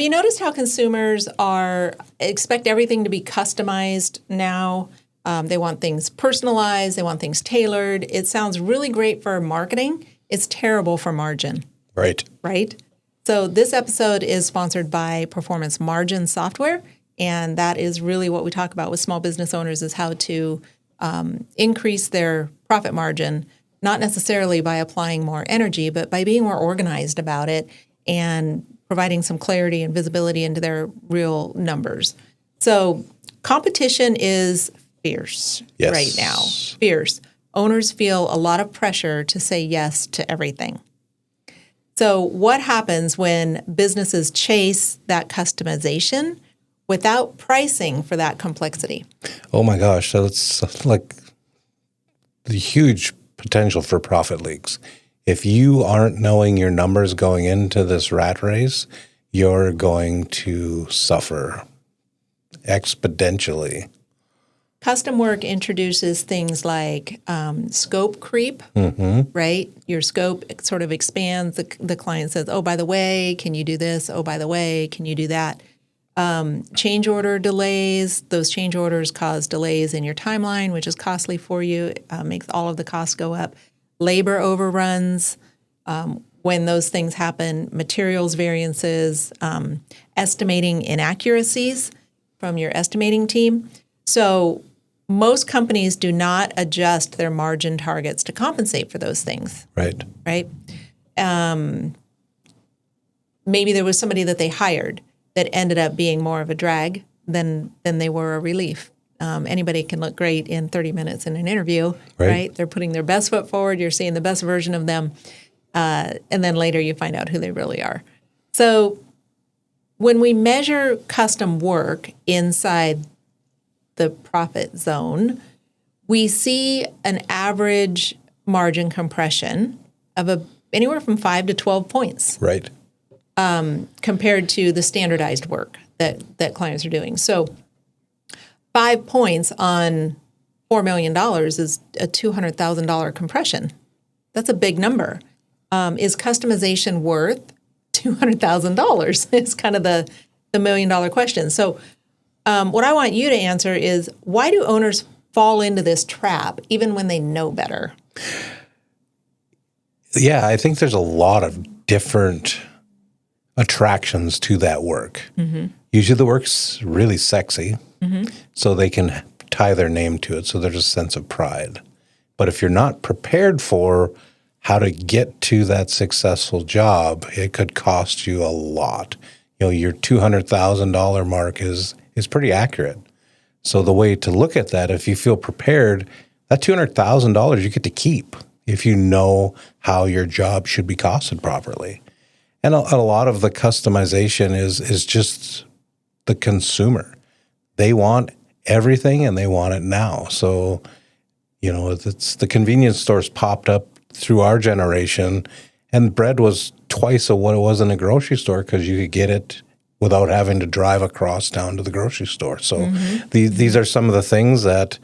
you noticed how consumers expect everything to be customized now? They want things personalized. They want things tailored. It sounds really great for marketing. It's terrible for margin. Right. Right? So this episode is sponsored by Performance Margin Software, and that is really what we talk about with small business owners is how to increase their profit margin, not necessarily by applying more energy, but by being more organized about it and providing some clarity and visibility into their real numbers. So competition is fierce right now. Fierce. Owners feel a lot of pressure to say yes to everything. So what happens when businesses chase that customization without pricing for that complexity? Oh my gosh, so it's like the huge potential for profit leaks. If you aren't knowing your numbers going into this rat race, you're going to suffer exponentially. Custom work introduces things like scope creep, right? Your scope sort of expands. The client says, oh, by the way, can you do this? Oh, by the way, can you do that? Change order delays. Those change orders cause delays in your timeline, which is costly for you. Makes all of the costs go up. Labor overruns. When those things happen, materials variances, estimating inaccuracies from your estimating team. So most companies do not adjust their margin targets to compensate for those things. Right. Right? Maybe there was somebody that they hired that ended up being more of a drag than they were a relief. Anybody can look great in 30 minutes in an interview, right? They're putting their best foot forward. You're seeing the best version of them. And then later you find out who they really are. So when we measure custom work inside the profit zone, we see an average margin compression of anywhere from 5 to 12 points. Right. Compared to the standardized work that clients are doing. So 5 points on $4 million is a $200,000 compression. That's a big number. Is customization worth $200,000? It's kind of the $1 million question. So what I want you to answer is, why do owners fall into this trap even when they know better? Yeah, I think there's a lot of different attractions to that work. Usually the work's really sexy, so they can tie their name to it, so there's a sense of pride. But if you're not prepared for how to get to that successful job, it could cost you a lot. You know, your $200,000 mark is pretty accurate. So the way to look at that, if you feel prepared, that $200,000 you get to keep if you know how your job should be costed properly. And a lot of the customization is just the consumer. They want everything and they want it now. So, you know, it's the convenience stores popped up through our generation, and bread was twice of what it was in a grocery store because you could get it without having to drive across down to the grocery store. So these are some of the things that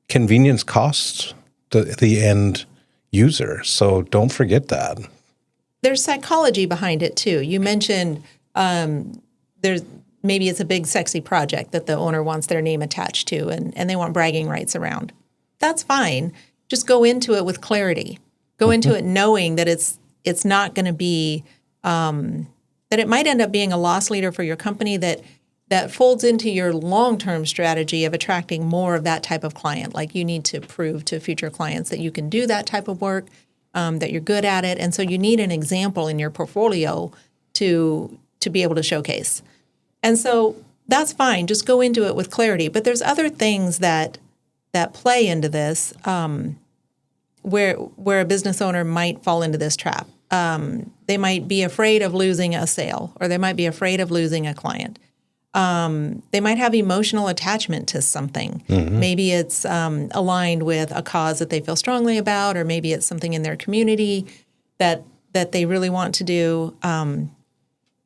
convenience costs the end user. So don't forget that. There's psychology behind it too. You mentioned maybe it's a big sexy project that the owner wants their name attached to and they want bragging rights around. That's fine. Just go into it with clarity. Go into it knowing that it's not going to be that it might end up being a loss leader for your company that folds into your long-term strategy of attracting more of that type of client. Like you need to prove to future clients that you can do that type of work, that you're good at it. And so you need an example in your portfolio to be able to showcase. And so that's fine. Just go into it with clarity. But there's other things that play into this where a business owner might fall into this trap. They might be afraid of losing a sale, or they might be afraid of losing a client. They might have emotional attachment to something. Maybe it's aligned with a cause that they feel strongly about, or maybe it's something in their community that they really want to do.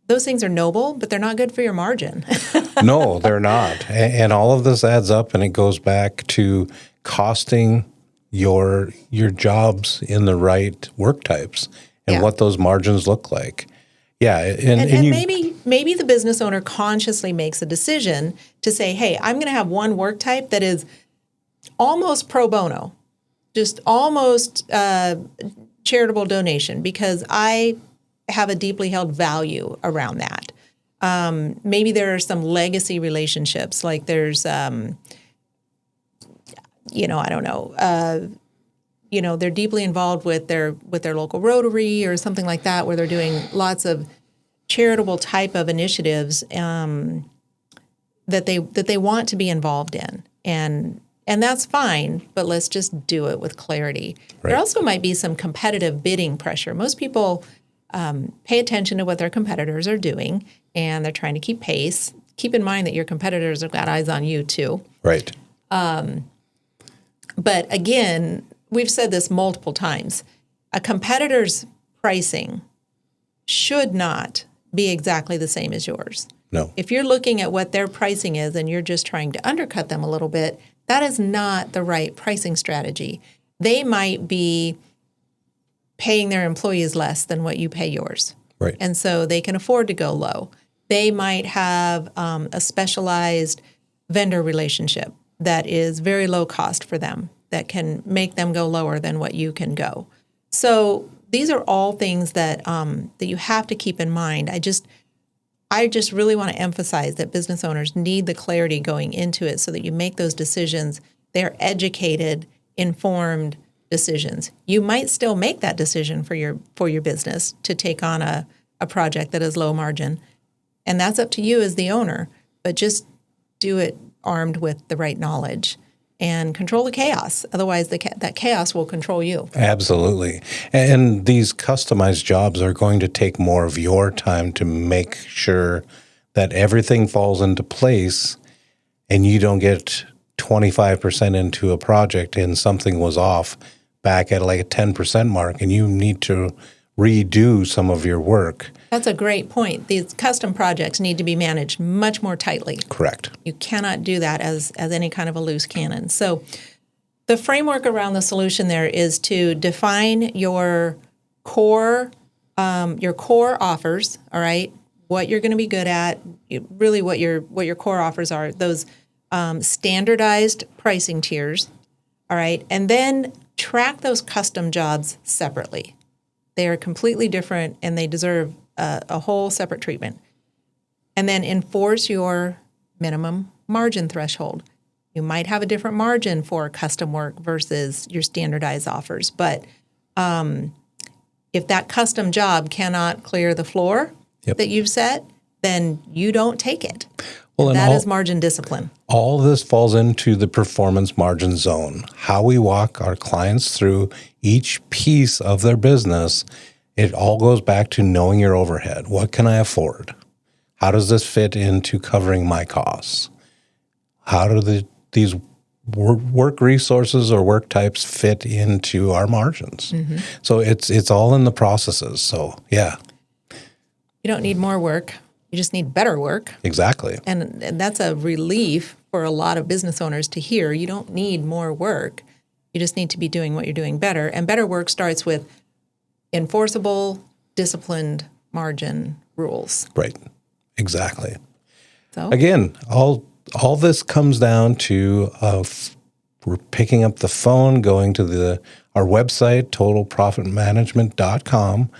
Those things are noble, but they're not good for your margin. No, they're not. And all of this adds up, and it goes back to costing your jobs in the right work types and what those margins look like. Yeah, And you, maybe the business owner consciously makes a decision to say, hey, I'm going to have one work type that is almost pro bono, just almost charitable donation, because I have a deeply held value around that. Maybe there are some legacy relationships, like there's, I don't know, they're deeply involved with their local Rotary or something like that, where they're doing lots of charitable type of initiatives that they want to be involved in, and that's fine. But let's just do it with clarity. Right. There also might be some competitive bidding pressure. Most people pay attention to what their competitors are doing, and they're trying to keep pace. Keep in mind that your competitors have got eyes on you too. Right. But again, we've said this multiple times. A competitor's pricing should not be exactly the same as yours. No. If you're looking at what their pricing is and you're just trying to undercut them a little bit, that is not the right pricing strategy. They might be paying their employees less than what you pay yours. Right. And so they can afford to go low. They might have a specialized vendor relationship that is very low cost for them, that can make them go lower than what you can go. So these are all things that that you have to keep in mind. I just really want to emphasize that business owners need the clarity going into it so that you make those decisions. They're educated, informed decisions. You might still make that decision for your business to take on a project that is low margin, and that's up to you as the owner. But just do it armed with the right knowledge and control the chaos. Otherwise, that chaos will control you. Absolutely. And these customized jobs are going to take more of your time to make sure that everything falls into place and you don't get 25% into a project and something was off back at like a 10% mark and you need to redo some of your work. That's a great point. These custom projects need to be managed much more tightly. Correct. You cannot do that as any kind of a loose cannon. So the framework around the solution there is to define your core offers, all right? What you're going to be good at, really what your core offers are, those standardized pricing tiers, all right? And then track those custom jobs separately. They are completely different and they deserve a whole separate treatment. And then enforce your minimum margin threshold. You might have a different margin for custom work versus your standardized offers. But if that custom job cannot clear the floor that you've set, then you don't take it. Well, that is margin discipline. All this falls into the performance margin zone. How we walk our clients through each piece of their business, it all goes back to knowing your overhead. What can I afford? How does this fit into covering my costs? How do these work resources or work types fit into our margins? Mm-hmm. So it's all in the processes. So, yeah. You don't need more work. You just need better work. Exactly. And that's a relief for a lot of business owners to hear. You don't need more work. You just need to be doing what you're doing better. And better work starts with enforceable, disciplined margin rules. Right. Exactly. So again, all this comes down to we're picking up the phone, going to our website, totalprofitmanagement.com,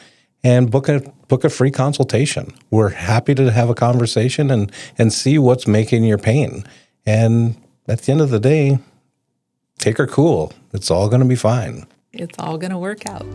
and book a free consultation. We're happy to have a conversation and see what's making your pain. And at the end of the day, take her cool. It's all going to be fine. It's all going to work out.